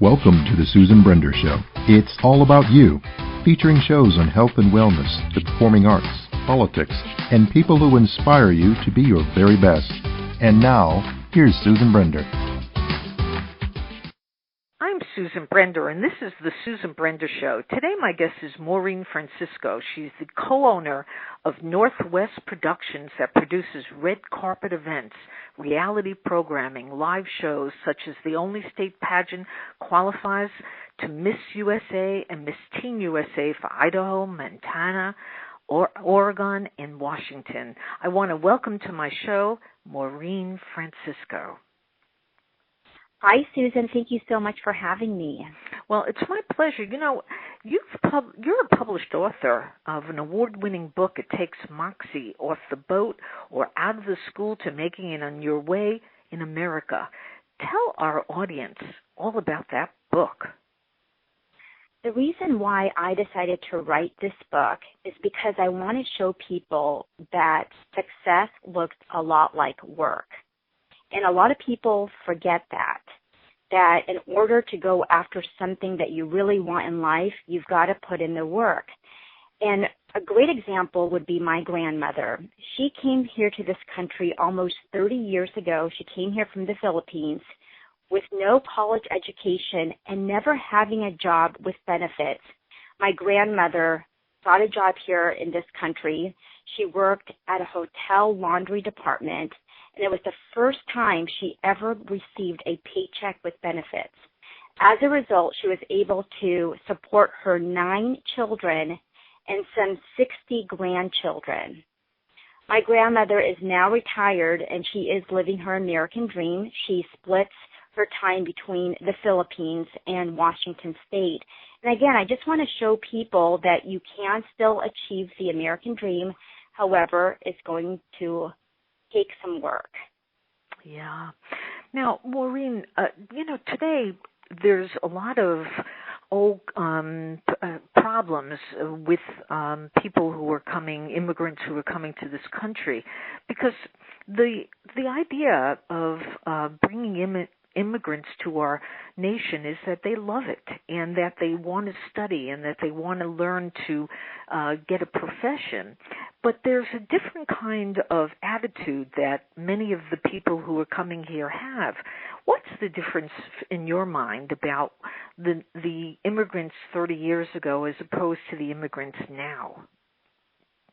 Welcome to the Susan Brender Show. It's all about you, featuring shows on health and wellness, the performing arts, politics, and people who inspire you to be your very best. And now, here's Susan Brender. I'm Susan Brender, and this is the Susan Brender Show. Today my guest is Maureen Francisco. She's the co-owner of Northwest Productions that produces red carpet events, reality programming, live shows such as the Only State Pageant qualifies to Miss USA and Miss Teen USA for Idaho, Montana, Oregon, and Washington. I want to welcome to my show Maureen Francisco. Hi, Susan. Thank you so much for having me. Well, it's my pleasure. You know, you're a published author of an award-winning book, It Takes Moxie, Off the Boat or Out of the School to Making It on Your Way in America. Tell our audience all about that book. The reason why I decided to write this book is because I want to show people that success looks a lot like work. And a lot of people forget that in order to go after something that you really want in life, you've got to put in the work. And a great example would be my grandmother. She came here to this country almost 30 years ago. She came here from the Philippines with no college education and never having a job with benefits. My grandmother got a job here in this country. She worked at a hotel laundry department, and it was the first time she ever received a paycheck with benefits. As a result, she was able to support her 9 children and some 60 grandchildren. My grandmother is now retired, and she is living her American dream. She splits her time between the Philippines and Washington State. And again, I just want to show people that you can still achieve the American dream. However, it's going to take some work. Yeah. Now, Maureen, today there's a lot of problems with people who are coming, immigrants who are coming to this country, because the idea of bringing immigrants to our nation is that they love it and that they want to study and that they want to learn to get a profession. But there's a different kind of attitude that many of the people who are coming here have. What's the difference in your mind about the immigrants 30 years ago as opposed to the immigrants now?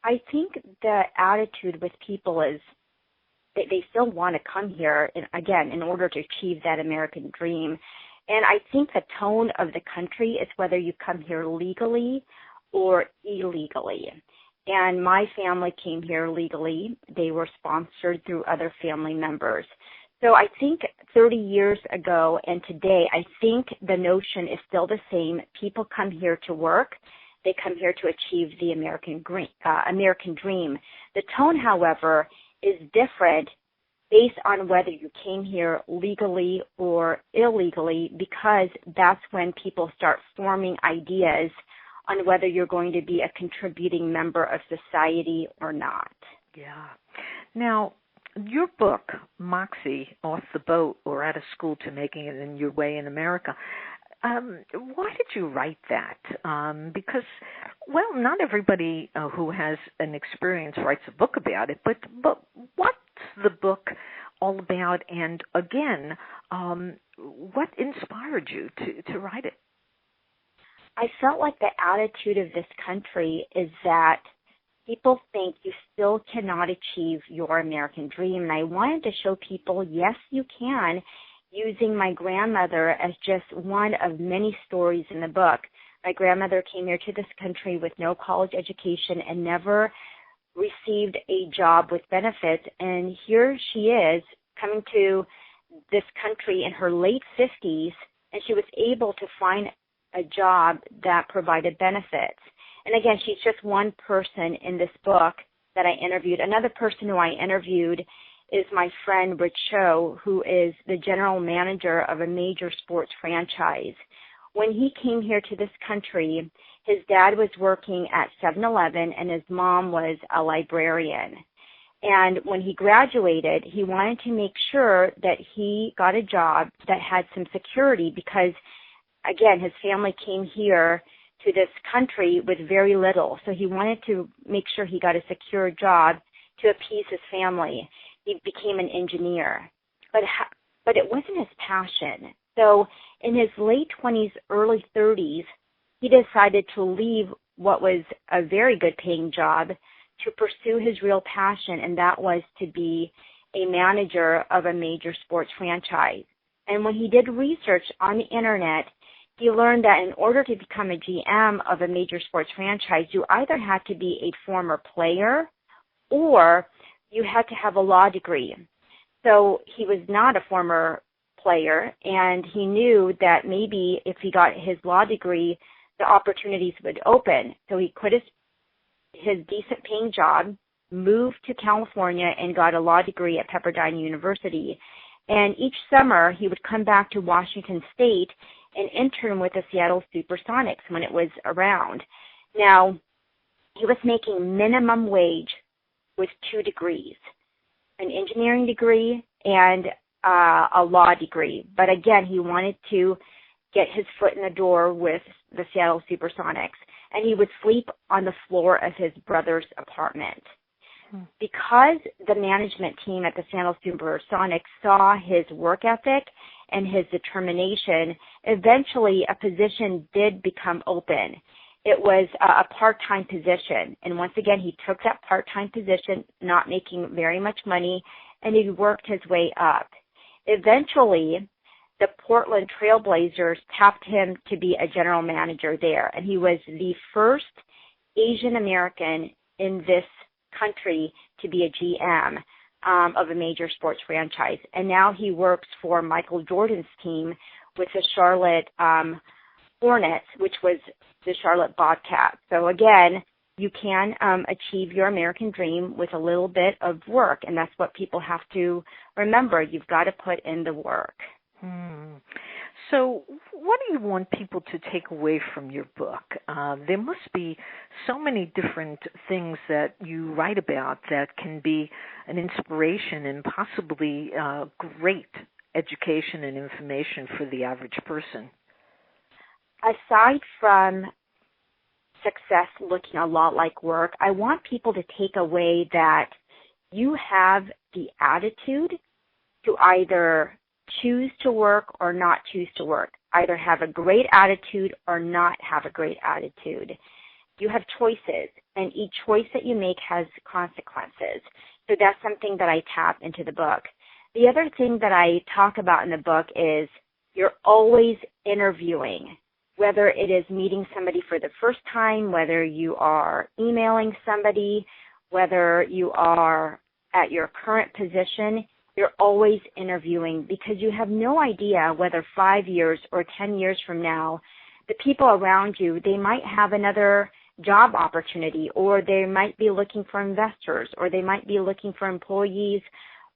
I think the attitude with people is they still want to come here, again, in order to achieve that American dream. And I think the tone of the country is whether you come here legally or illegally. And my family came here legally. They were sponsored through other family members. So I think 30 years ago and today, I think the notion is still the same. People come here to work. They come here to achieve the American dream. The tone, however, is different based on whether you came here legally or illegally, because that's when people start forming ideas on whether you're going to be a contributing member of society or not. Yeah. Now, your book, Moxie, Off the Boat or Out of School to Making It in Your Way in America, why did you write that? Because, well, not everybody who has an experience writes a book about it, but what's the book all about? And again, what inspired you to write it? I felt like the attitude of this country is that people think you still cannot achieve your American dream. And I wanted to show people, yes, you can, using my grandmother as just one of many stories in the book. My grandmother came here to this country with no college education and never received a job with benefits. And here she is coming to this country in her late 50s, and she was able to find a job that provided benefits. And again, she's just one person in this book that I interviewed. Another person who I interviewed is my friend Rich Cho, who is the general manager of a major sports franchise. When he came here to this country, his dad was working at 7-Eleven and his mom was a librarian. And when he graduated, he wanted to make sure that he got a job that had some security, because again, his family came here to this country with very little. So he wanted to make sure he got a secure job to appease his family. He became an engineer. But it wasn't his passion. So in his late 20s, early 30s, he decided to leave what was a very good paying job to pursue his real passion, and that was to be a manager of a major sports franchise. And when he did research on the internet, he learned that in order to become a GM of a major sports franchise, you either had to be a former player or you had to have a law degree. So he was not a former player, and he knew that maybe if he got his law degree, the opportunities would open. So he quit his decent paying job, moved to California, and got a law degree at Pepperdine University. And each summer, he would come back to Washington State and intern with the Seattle Supersonics when it was around. Now, he was making minimum wage with 2 degrees, an engineering degree and a law degree. But again, he wanted to get his foot in the door with the Seattle Supersonics, and he would sleep on the floor of his brother's apartment. Because the management team at the Seattle Supersonics saw his work ethic and his determination, eventually a position did become open. It was a part-time position, and once again, he took that part-time position, not making very much money, and he worked his way up. Eventually, the Portland Trailblazers tapped him to be a general manager there, and he was the first Asian American in this country to be a GM of a major sports franchise. And now he works for Michael Jordan's team with the Charlotte Hornets, which was the Charlotte Bobcats. So again, you can achieve your American dream with a little bit of work, and that's what people have to remember. You've got to put in the work. So what do you want people to take away from your book? There must be so many different things that you write about that can be an inspiration and possibly great education and information for the average person. Aside from success looking a lot like work, I want people to take away that you have the attitude to either choose to work or not choose to work, either have a great attitude or not have a great attitude. You have choices, and each choice that you make has consequences. So that's something that I tap into the book. The other thing that I talk about in the book is you're always interviewing, whether it is meeting somebody for the first time, whether you are emailing somebody, whether you are at your current position. You're always interviewing because you have no idea whether 5 years or 10 years from now, the people around you, they might have another job opportunity, or they might be looking for investors, or they might be looking for employees,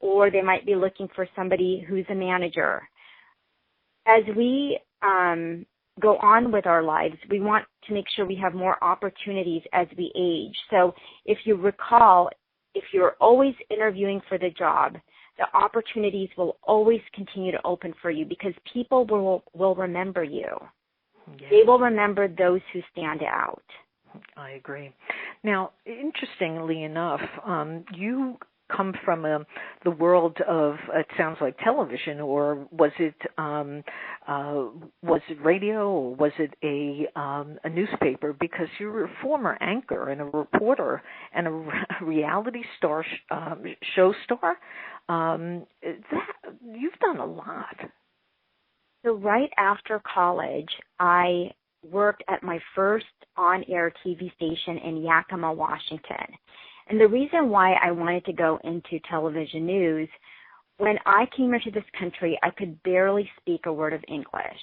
or they might be looking for somebody who's a manager. As we go on with our lives, we want to make sure we have more opportunities as we age. So if you recall, if you're always interviewing for the job, the opportunities will always continue to open for you because people will remember you. Yes. They will remember those who stand out. I agree. Now, interestingly enough, you come from the world of, it sounds like television, or was it radio, or was it a newspaper? Because you were a former anchor and a reporter and a reality show star. You've done a lot. So right after college, I worked at my first on-air TV station in Yakima, Washington. And the reason why I wanted to go into television news, when I came into this country, I could barely speak a word of English.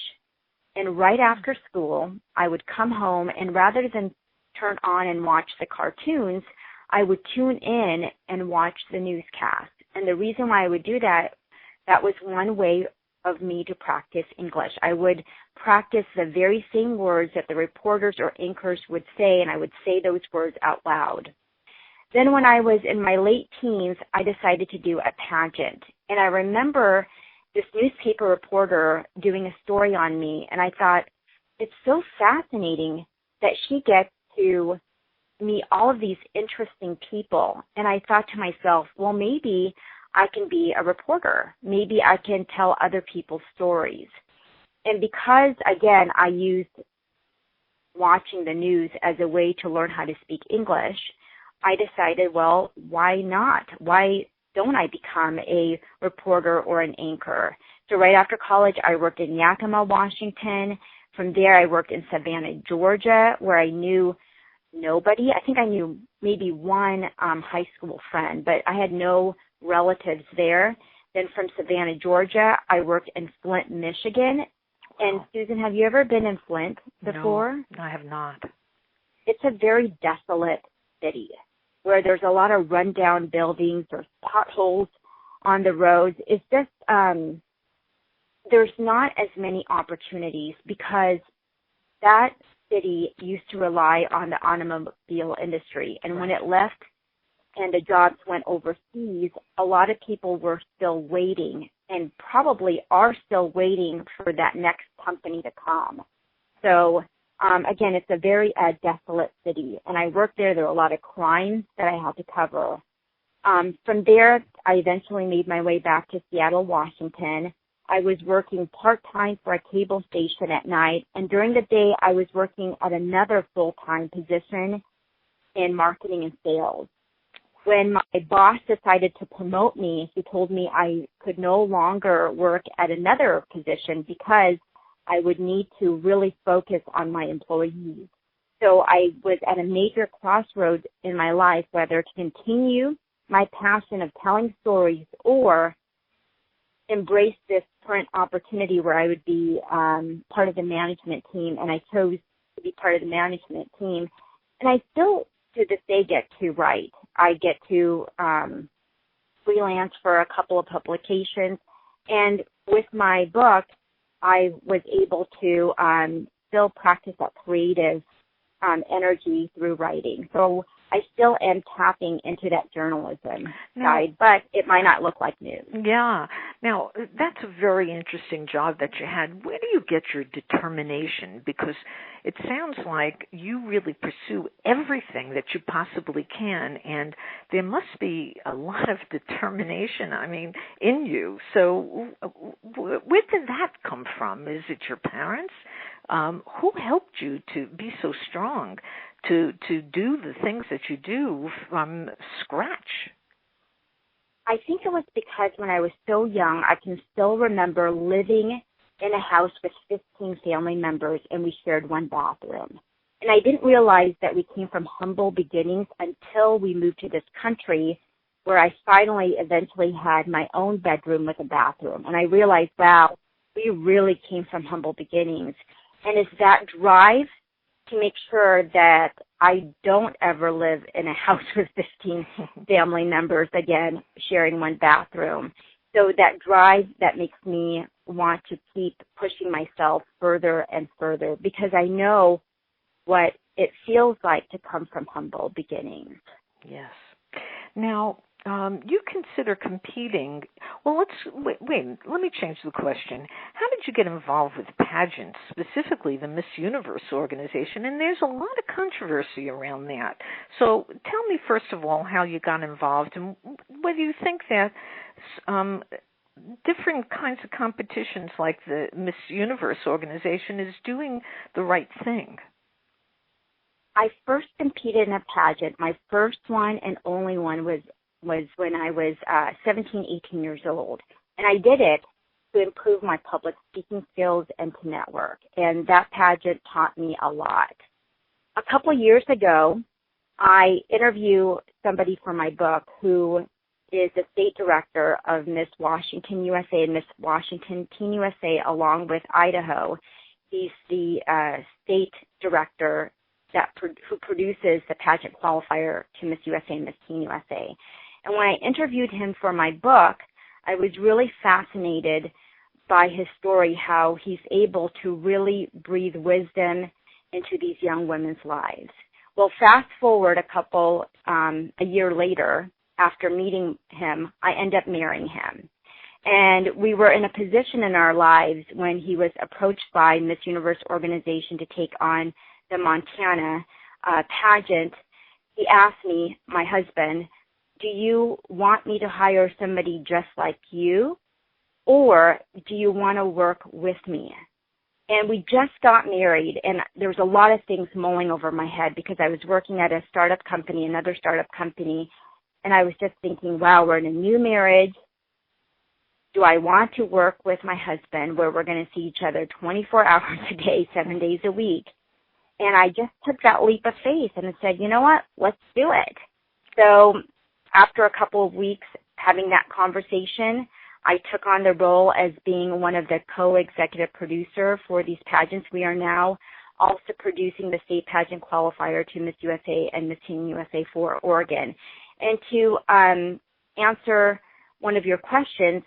And right after school, I would come home, and rather than turn on and watch the cartoons, I would tune in and watch the newscast. And the reason why I would do that, that was one way of me to practice English. I would practice the very same words that the reporters or anchors would say, and I would say those words out loud. Then when I was in my late teens, I decided to do a pageant. And I remember this newspaper reporter doing a story on me, and I thought, it's so fascinating that she gets to meet all of these interesting people. And I thought to myself, well, maybe I can be a reporter. Maybe I can tell other people's stories. And because, again, I used watching the news as a way to learn how to speak English, I decided, well, why not? Why don't I become a reporter or an anchor? So right after college, I worked in Yakima, Washington. From there, I worked in Savannah, Georgia, where I knew nobody. I think I knew maybe one high school friend, but I had no relatives there. Then from Savannah, Georgia, I worked in Flint, Michigan. And Susan, have you ever been in Flint before? No, I have not. It's a very desolate city where there's a lot of rundown buildings, there's potholes on the roads. It's just, there's not as many opportunities because that city used to rely on the automobile industry. And when it left and the jobs went overseas, a lot of people were still waiting and probably are still waiting for that next company to come. So, again, it's a very desolate city. And I worked there. There were a lot of crimes that I had to cover. From there, I eventually made my way back to Seattle, Washington. I was working part-time for a cable station at night, and during the day, I was working at another full-time position in marketing and sales. When my boss decided to promote me, he told me I could no longer work at another position because I would need to really focus on my employees. So I was at a major crossroads in my life, whether to continue my passion of telling stories or embrace this current opportunity where I would be part of the management team, and I chose to be part of the management team. And I still, to this day, get to write. I get to freelance for a couple of publications, and with my book, I was able to still practice that creative energy through writing. So I still am tapping into that journalism side, but it might not look like news. Yeah. Now, that's a very interesting job that you had. Where do you get your determination? Because it sounds like you really pursue everything that you possibly can, and there must be a lot of determination, in you. So where did that come from? Is it your parents? Who helped you to be so strong to do the things that you do from scratch? I think it was because when I was so young, I can still remember living in a house with 15 family members, and we shared one bathroom. And I didn't realize that we came from humble beginnings until we moved to this country, where I finally eventually had my own bedroom with a bathroom. And I realized, wow, we really came from humble beginnings. And it's that drive to make sure that I don't ever live in a house with 15 family members, again, sharing one bathroom. So that drive that makes me want to keep pushing myself further and further, because I know what it feels like to come from humble beginnings. Yes. Now, you consider competing. Well, let me change the question. How did you get involved with pageants, specifically the Miss Universe organization? And there's a lot of controversy around that. So tell me, first of all, how you got involved and whether you think that different kinds of competitions like the Miss Universe organization is doing the right thing. I first competed in a pageant. My first one and only one was when I was 17, 18 years old. And I did it to improve my public speaking skills and to network. And that pageant taught me a lot. A couple of years ago, I interviewed somebody for my book who is the state director of Miss Washington USA and Miss Washington Teen USA, along with Idaho. He's the state director who produces the pageant qualifier to Miss USA and Miss Teen USA. And when I interviewed him for my book, I was really fascinated by his story, how he's able to really breathe wisdom into these young women's lives. Well, fast forward a year later, after meeting him, I end up marrying him. And we were in a position in our lives when he was approached by Miss Universe organization to take on the Montana pageant. He asked me, my husband, do you want me to hire somebody just like you, or do you want to work with me? And we just got married, and there was a lot of things mulling over my head because I was working at a startup company, another startup company, and I was just thinking, wow, we're in a new marriage. Do I want to work with my husband where we're going to see each other 24 hours a day, 7 days a week? And I just took that leap of faith and said, you know what, let's do it. So after a couple of weeks having that conversation, I took on the role as being one of the co-executive producer for these pageants. We are now also producing the state pageant qualifier to Miss USA and Miss Teen USA for Oregon. And to answer one of your questions,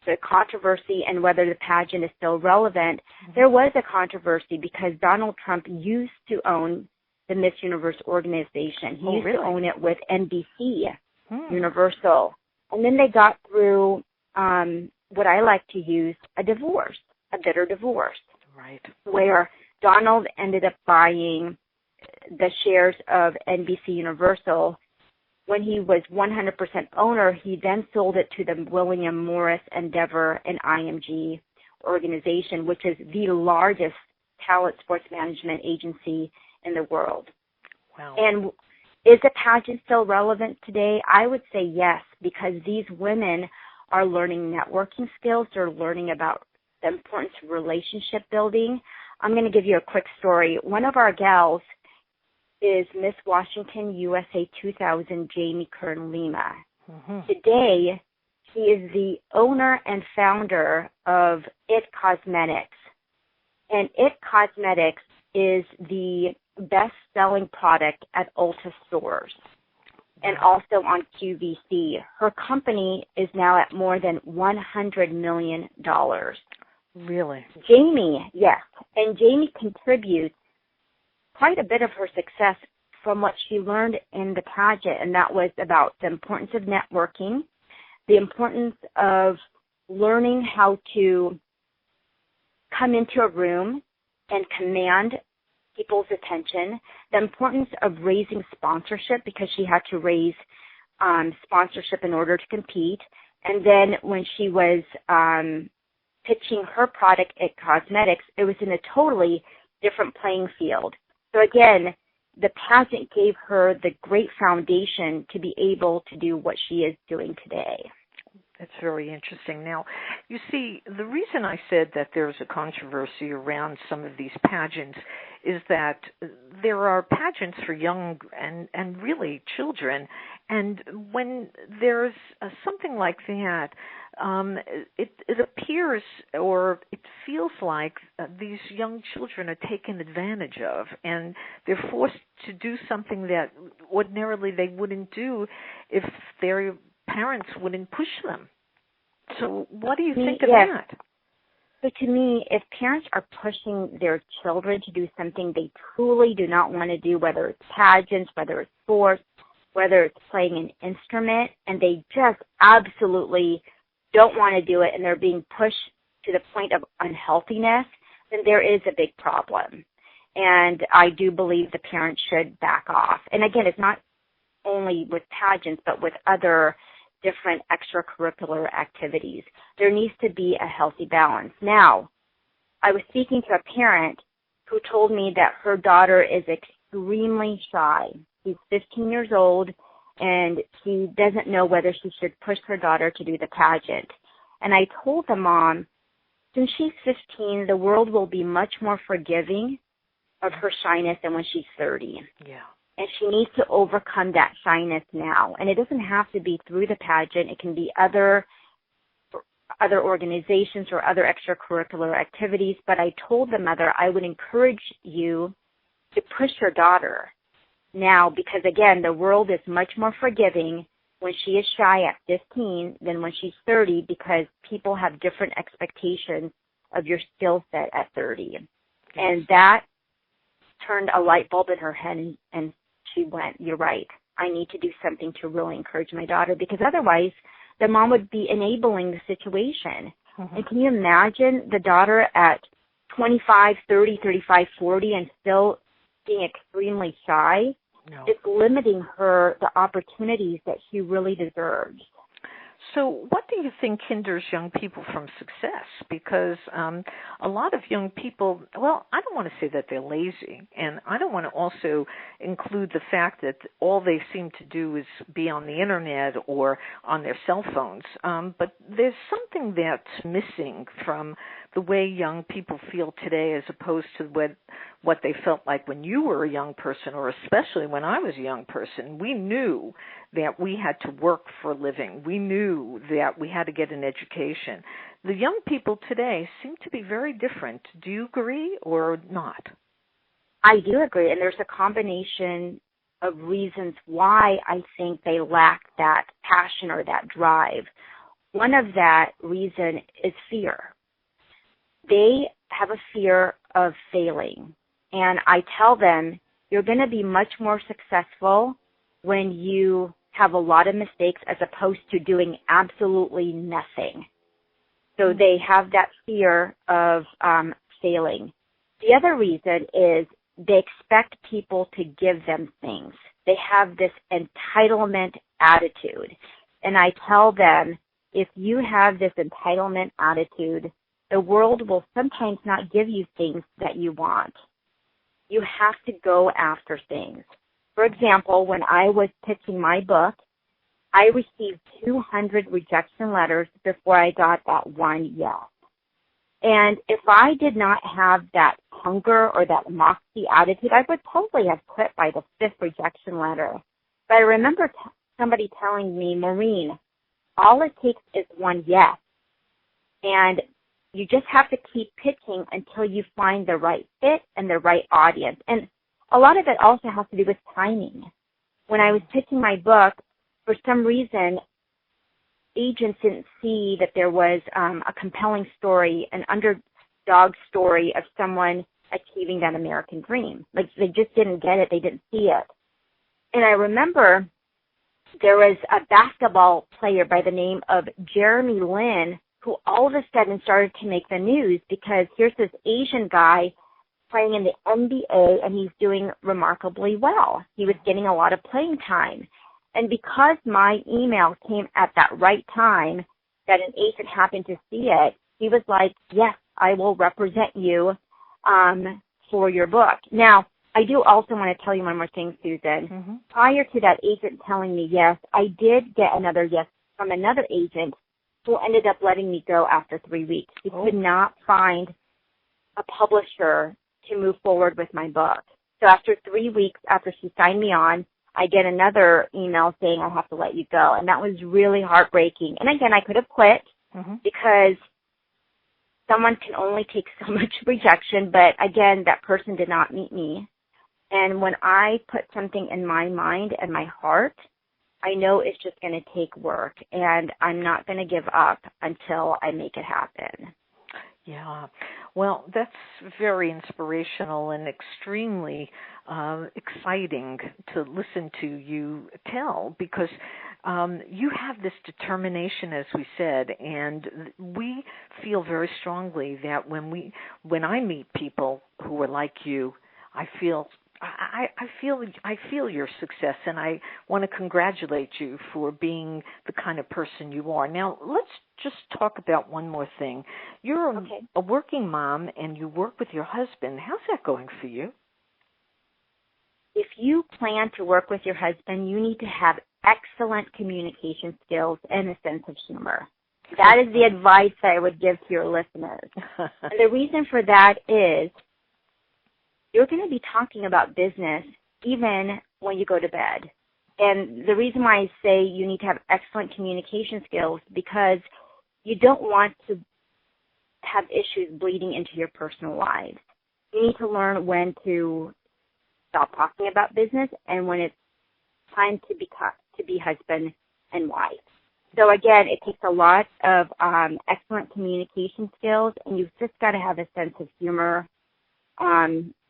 the controversy and whether the pageant is still relevant, there was a controversy because Donald Trump used to own the Miss Universe organization. He used to own it with NBC Universal. And then they got through what I like to use, a divorce, a bitter divorce. Right. Where Donald ended up buying the shares of NBC Universal. When he was 100% owner, he then sold it to the William Morris Endeavor and IMG organization, which is the largest talent sports management agency in the world. Wow. And is the pageant still relevant today? I would say yes, because these women are learning networking skills. They're learning about the importance of relationship building. I'm going to give you a quick story. One of our gals is Miss Washington USA 2000, Jamie Kern Lima. Mm-hmm. Today, she is the owner and founder of It Cosmetics. And It Cosmetics is the best-selling product at Ulta stores and also on QVC. Her company is now at more than $100 million. Really? Jamie, yes. And Jamie contributes quite a bit of her success from what she learned in the pageant, and that was about the importance of networking, the importance of learning how to come into a room and command people's attention, the importance of raising sponsorship because she had to raise sponsorship in order to compete, and then when she was pitching her product at Cosmetics, it was in a totally different playing field. So again, the pageant gave her the great foundation to be able to do what she is doing today. That's very interesting. Now, you see, the reason I said that there's a controversy around some of these pageants is that there are pageants for young and really children, and when there's something like that, it appears or it feels like these young children are taken advantage of, and they're forced to do something that ordinarily they wouldn't do if their parents wouldn't push them. So what do you think of that? So to me, if parents are pushing their children to do something they truly do not want to do, whether it's pageants, whether it's sports, whether it's playing an instrument, and they just absolutely don't want to do it and they're being pushed to the point of unhealthiness, then there is a big problem. And I do believe the parents should back off. And again, it's not only with pageants, but with other different extracurricular activities. There needs to be a healthy balance. Now, I was speaking to a parent who told me that her daughter is extremely shy. She's 15 years old, and she doesn't know whether she should push her daughter to do the pageant. And I told the mom, since she's 15, the world will be much more forgiving of her shyness than when she's 30. Yeah. And she needs to overcome that shyness now. And it doesn't have to be through the pageant. It can be other organizations or other extracurricular activities. But I told the mother I would encourage you to push your daughter now because, again, the world is much more forgiving when she is shy at 15 than when she's 30 because people have different expectations of your skill set at 30. Yes. And that turned a light bulb in her head and she went, you're right. I need to do something to really encourage my daughter because otherwise the mom would be enabling the situation. Mm-hmm. And can you imagine the daughter at 25, 30, 35, 40 and still being extremely shy? No. It's limiting her the opportunities that she really deserves. So what do you think hinders young people from success? Because a lot of young people, well, I don't want to say that they're lazy, and I don't want to also include the fact that all they seem to do is be on the Internet or on their cell phones. But there's something that's missing from the way young people feel today as opposed to what they felt like when you were a young person, or especially when I was a young person. We knew that we had to work for a living. We knew that we had to get an education. The young people today seem to be very different. Do you agree or not? I do agree, and there's a combination of reasons why I think they lack that passion or that drive. One of that reason is fear. They have a fear of failing, and I tell them, you're going to be much more successful when you have a lot of mistakes as opposed to doing absolutely nothing. So they have that fear of failing. The other reason is they expect people to give them things. They have this entitlement attitude. And I tell them, if you have this entitlement attitude, the world will sometimes not give you things that you want. You have to go after things. For example, when I was pitching my book, I received 200 rejection letters before I got that one yes. And if I did not have that hunger or that moxie attitude, I would probably have quit by the 5th rejection letter. But I remember somebody telling me, Maureen, all it takes is one yes. And you just have to keep pitching until you find the right fit and the right audience. And a lot of it also has to do with timing. When I was pitching my book, for some reason, agents didn't see that there was a compelling story, an underdog story of someone achieving that American dream. Like, they just didn't get it. They didn't see it. And I remember there was a basketball player by the name of Jeremy Lin who all of a sudden started to make the news because here's this Asian guy playing in the NBA, and he's doing remarkably well. He was getting a lot of playing time. And because my email came at that right time, that an agent happened to see it, he was like, yes, I will represent you for your book. Now, I do also want to tell you one more thing, Susan. Mm-hmm. Prior to that agent telling me yes, I did get another yes from another agent who ended up letting me go after 3 weeks. He could not find a publisher to move forward with my book. So after 3 weeks after she signed me on, I get another email saying I have to let you go. And that was really heartbreaking. And again, I could have quit because someone can only take so much rejection. But again, that person did not meet me. And when I put something in my mind and my heart, I know it's just going to take work. And I'm not going to give up until I make it happen. Yeah, well, that's very inspirational and extremely exciting to listen to you tell, because you have this determination, as we said, and we feel very strongly that when I meet people who are like you, I feel your success, and I want to congratulate you for being the kind of person you are. Now, let's just talk about one more thing. You're a working mom, and you work with your husband. How's that going for you? If you plan to work with your husband, you need to have excellent communication skills and a sense of humor. That is the advice that I would give to your listeners. And the reason for that is you're going to be talking about business even when you go to bed. And the reason why I say you need to have excellent communication skills, because you don't want to have issues bleeding into your personal lives. You need to learn when to stop talking about business and when it's time to be husband and wife. So again, it takes a lot of excellent communication skills, and you've just got to have a sense of humor.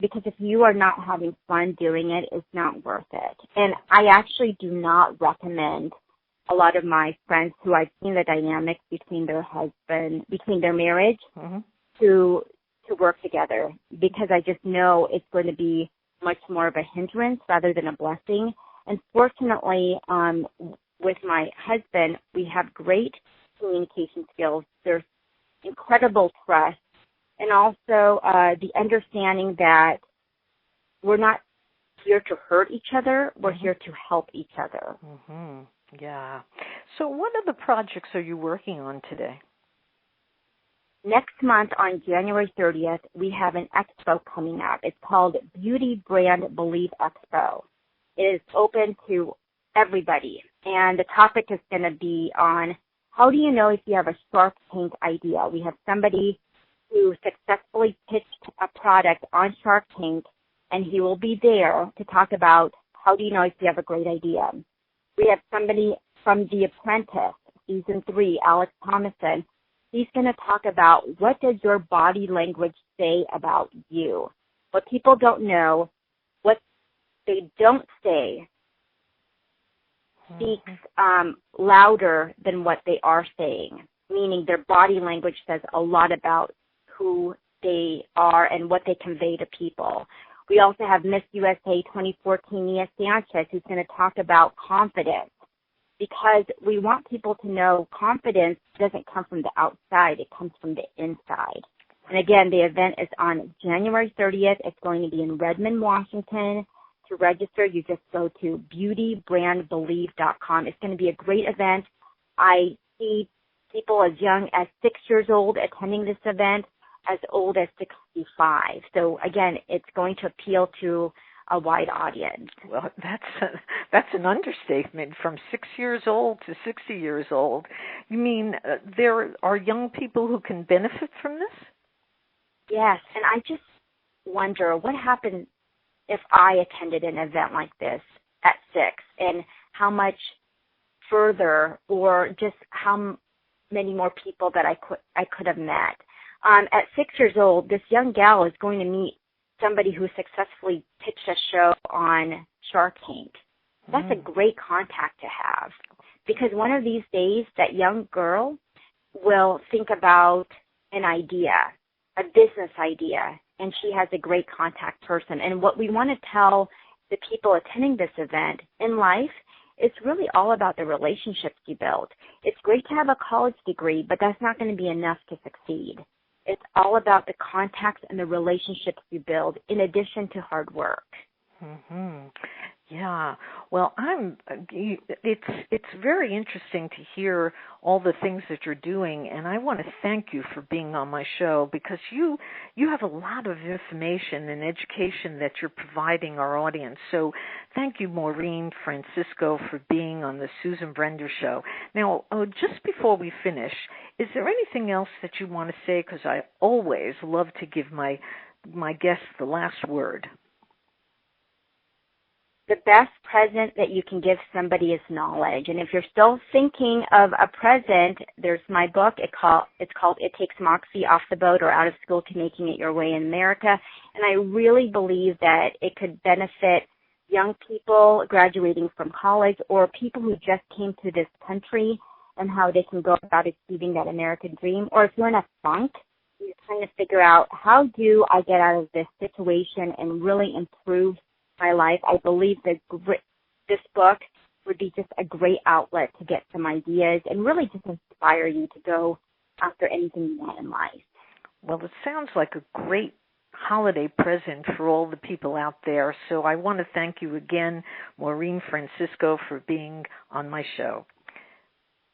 Because if you are not having fun doing it, it's not worth it. And I actually do not recommend a lot of my friends who I've seen the dynamics between their marriage, to work together, because I just know it's going to be much more of a hindrance rather than a blessing. And fortunately, with my husband, we have great communication skills. There's incredible trust, and also the understanding that we're not here to hurt each other. We're here to help each other. Yeah. So what other projects are you working on today? Next month on January 30th, we have an expo coming up. It's called Beauty Brand Believe Expo. It is open to everybody, and the topic is going to be on how do you know if you have a Shark Tank idea. We have somebody who successfully pitched a product on Shark Tank, and he will be there to talk about how do you know if you have a great idea. We have somebody from The Apprentice, Season 3, Alex Thomason. He's going to talk about what does your body language say about you. What people don't know, what they don't say, speaks louder than what they are saying, meaning their body language says a lot about who they are and what they convey to people. We also have Miss USA 2014, Nia Sanchez, who's going to talk about confidence, because we want people to know confidence doesn't come from the outside, it comes from the inside. And again, the event is on January 30th. It's going to be in Redmond, Washington. To register, you just go to beautybrandbelieve.com. It's going to be a great event. I see people as young as 6 years old attending this event, as old as 65. So again, it's going to appeal to a wide audience. Well, that's an understatement. From 6 years old to 60 years old. You mean there are young people who can benefit from this? Yes, and I just wonder what happened if I attended an event like this at 6, and how much further, or just how many more people that I could have met. At 6 years old, this young gal is going to meet somebody who successfully pitched a show on Shark Tank. That's a great contact to have, because one of these days that young girl will think about an idea, a business idea, and she has a great contact person. And what we want to tell the people attending this event in life, it's really all about the relationships you build. It's great to have a college degree, but that's not going to be enough to succeed. It's all about the contacts and the relationships you build in addition to hard work. Yeah. Well, it's very interesting to hear all the things that you're doing, and I want to thank you for being on my show, because you have a lot of information and education that you're providing our audience. So thank you, Maureen Francisco, for being on the Susan Brender Show. Now, just before we finish, is there anything else that you want to say? Because I always love to give my guests the last word. The best present that you can give somebody is knowledge. And if you're still thinking of a present, there's my book. It's called It Takes Moxie, Off the Boat or Out of School to Making It Your Way in America. And I really believe that it could benefit young people graduating from college, or people who just came to this country, and how they can go about achieving that American dream. Or if you're in a funk, you're trying to figure out, how do I get out of this situation and really improve my life? I believe that this book would be just a great outlet to get some ideas and really just inspire you to go after anything you want in life. Well, it sounds like a great holiday present for all the people out there. So I want to thank you again, Maureen Francisco, for being on my show.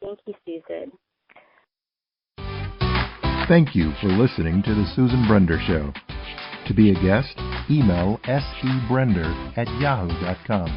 Thank you, Susan. Thank you for listening to The Susan Brender Show. To be a guest, email sebrender@yahoo.com.